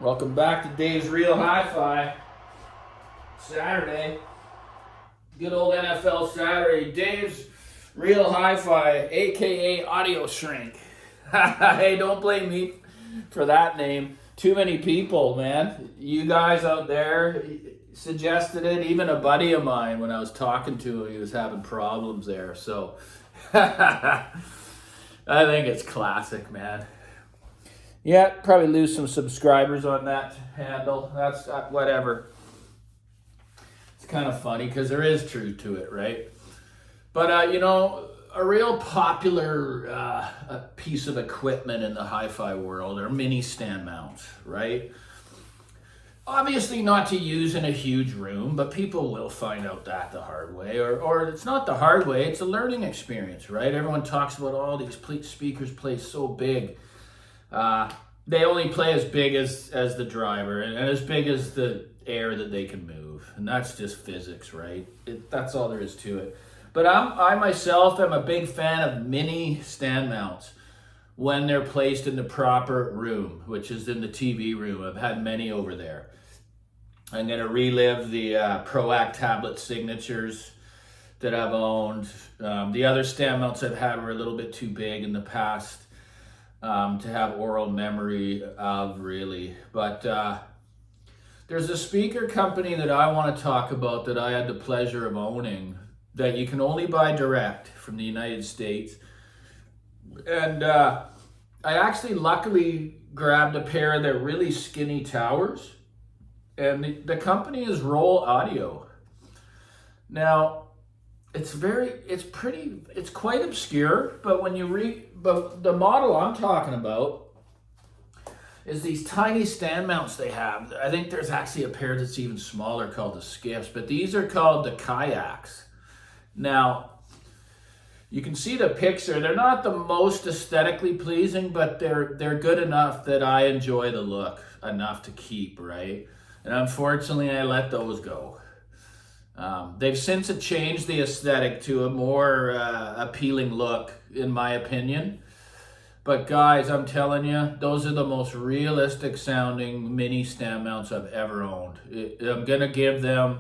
Welcome back to Dave's Real Hi-Fi. Saturday. Good old NFL Saturday. Dave's Real Hi-Fi, aka Audio Shrink. Hey, don't blame me for that name. Too many people, man. You guys out there suggested it. Even a buddy of mine, when I was talking to him, he was having problems there. So I think it's classic, man. Yeah, probably lose some subscribers on that handle. That's whatever. It's kind of funny because there is truth to it, right? But, a real popular piece of equipment in the hi-fi world are mini stand mounts, right? Obviously not to use in a huge room, but people will find out that the hard way. Or it's not the hard way, it's a learning experience, right? Everyone talks about all these speakers play so big. They only play as big as the driver and as big as the air that they can move. And that's just physics, right? That's all there is to it. But I myself am a big fan of mini stand mounts when they're placed in the proper room, which is in the TV room. I've had many over there. I'm going to relive the ProAct tablet signatures that I've owned. The other stand mounts I've had were a little bit too big in the past to have oral memory of, really. But there's a speaker company that I want to talk about that I had the pleasure of owning that you can only buy direct from the United States. And I actually luckily grabbed a pair of their really skinny towers. And the company is Roll Audio. Now, it's quite obscure, but when you but the model I'm talking about is these tiny stand mounts they have. I think there's actually a pair that's even smaller called the Skiffs, but these are called the Kayaks. Now, you can see the picture. They're not the most aesthetically pleasing, but they're good enough that I enjoy the look enough to keep, right? And unfortunately, I let those go. They've since changed the aesthetic to a more appealing look, in my opinion. But guys, I'm telling you, those are the most realistic sounding mini stand mounts I've ever owned. I'm going to give them,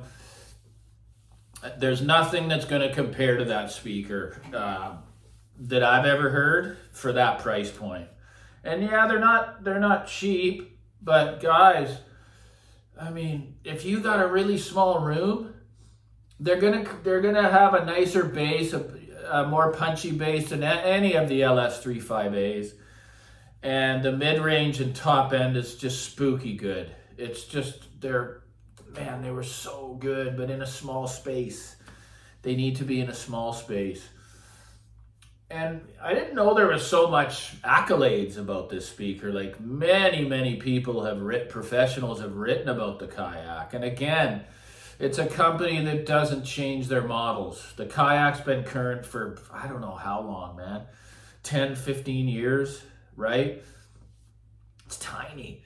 there's nothing that's going to compare to that speaker that I've ever heard for that price point. And yeah, they're not cheap, but guys, I mean, if you got a really small room, they're gonna have a nicer bass, a more punchy bass than any of the LS35As, and the mid-range and top end is just spooky good. It's just they were so good, but in a small space. They need to be in a small space. And I didn't know there was so much accolades about this speaker. Like many people professionals have written about the Kayak. And again, it's a company that doesn't change their models. The Kayak's been current for, I don't know how long, man. 10, 15 years, right? It's tiny.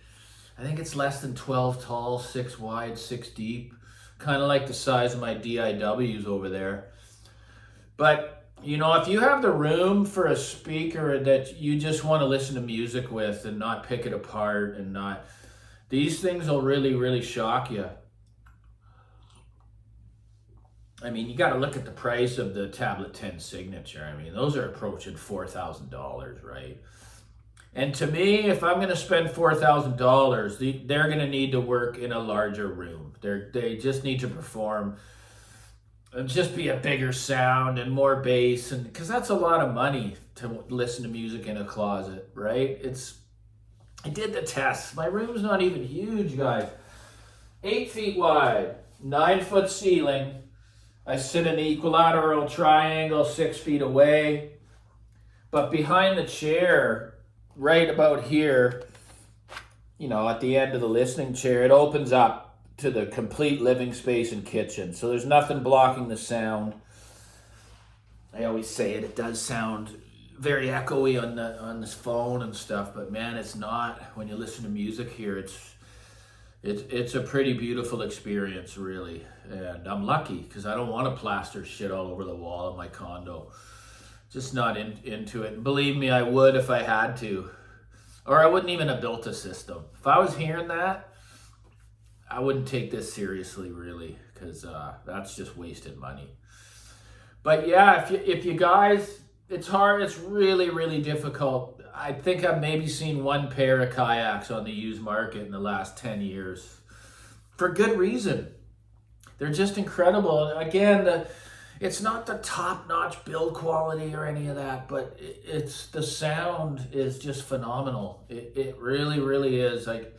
I think it's less than 12 tall, 6 wide, 6 deep. Kind of like the size of my DIWs over there. But if you have the room for a speaker that you just want to listen to music with and not pick it apart these things will really, really shock you. I mean, you got to look at the price of the Tablet 10 Signature. I mean, those are approaching $4,000, right? And to me, if I'm going to spend $4,000, they're going to need to work in a larger room. They just need to perform and just be a bigger sound and more bass, and because that's a lot of money to listen to music in a closet, right? I did the test. My room's not even huge, guys. 8 feet wide, 9 foot ceiling. I sit in an equilateral triangle 6 feet away, but behind the chair, right about here, at the end of the listening chair, it opens up to the complete living space and kitchen. So there's nothing blocking the sound. I always say it does sound very echoey on this phone and stuff, but man, it's not. When you listen to music here, it's a pretty beautiful experience, really. And I'm lucky because I don't want to plaster shit all over the wall of my condo. Just not into it. And believe me, I would if I had to. or I wouldn't even have built a system. If I was hearing that, I wouldn't take this seriously, really, because that's just wasted money. But yeah, if you guys, it's hard. It's really, really difficult. I think I've maybe seen one pair of kayaks on the used market in the last 10 years. For good reason. They're just incredible. Again, it's not the top-notch build quality or any of that, but it's the sound is just phenomenal. It really, really is. Like,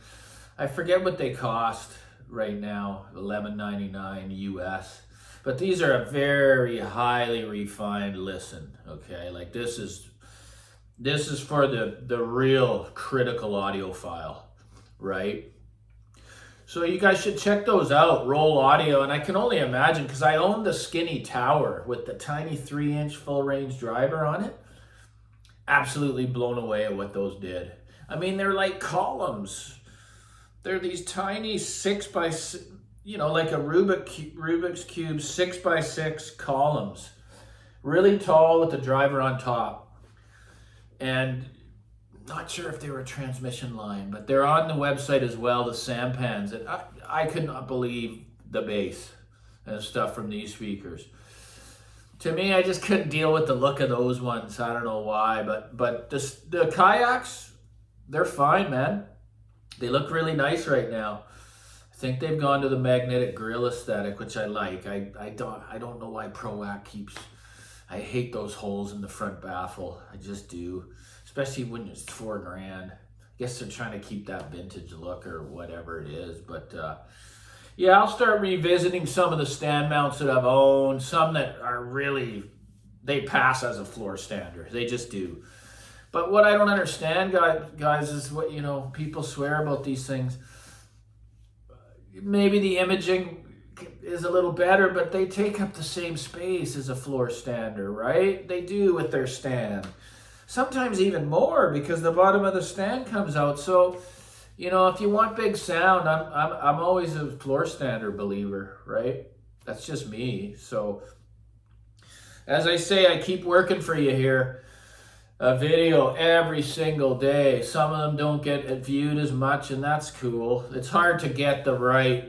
I forget what they cost right now, $11.99 US. But these are a very highly refined listen. Okay, like this is for the real critical audiophile, right? So you guys should check those out, Roll Audio. And I can only imagine, because I own the skinny tower with the tiny 3-inch full range driver on it. Absolutely blown away at what those did. I mean, they're like columns. They're these tiny 6x6, like a Rubik's Cube 6x6 columns. Really tall with the driver on top. And not sure if they were a transmission line, but they're on the website as well, the sampans. And I could not believe the bass and stuff from these speakers. To me, I just couldn't deal with the look of those ones. I don't know why, but the kayaks, they're fine, man. They look really nice right now. I think they've gone to the magnetic grill aesthetic, which I like. I don't know why Pro-Act keeps. I hate those holes in the front baffle. I just do. Especially when it's $4,000. I guess they're trying to keep that vintage look or whatever it is. But yeah, I'll start revisiting some of the stand mounts that I've owned. Some that are really, they pass as a floor stander. They just do. But what I don't understand, guys, is what, people swear about these things. Maybe the imaging is a little better, but they take up the same space as a floor stander, right? They do with their stand. Sometimes even more, because the bottom of the stand comes out. So, if you want big sound, I'm always a floor stander believer, right? That's just me. So, as I say, I keep working for you here. A video every single day. Some of them don't get viewed as much, and that's cool. It's hard to get the right,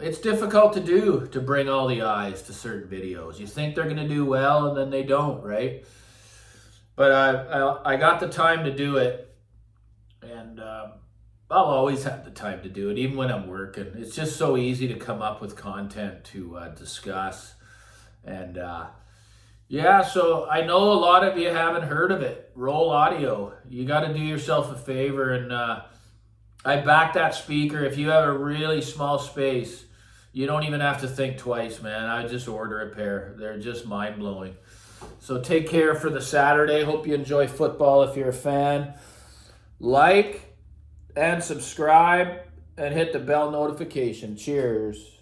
it's difficult to do, to bring all the eyes to certain videos. You think they're going to do well, and then they don't, right? But I got the time to do it, and I'll always have the time to do it, even when I'm working. It's just so easy to come up with content to discuss. And yeah, so I know a lot of you haven't heard of it. Roll Audio. You got to do yourself a favor, and I back that speaker. If you have a really small space, you don't even have to think twice, man. I just order a pair. They're just mind-blowing. So take care for the Saturday. Hope you enjoy football if you're a fan. Like and subscribe and hit the bell notification. Cheers.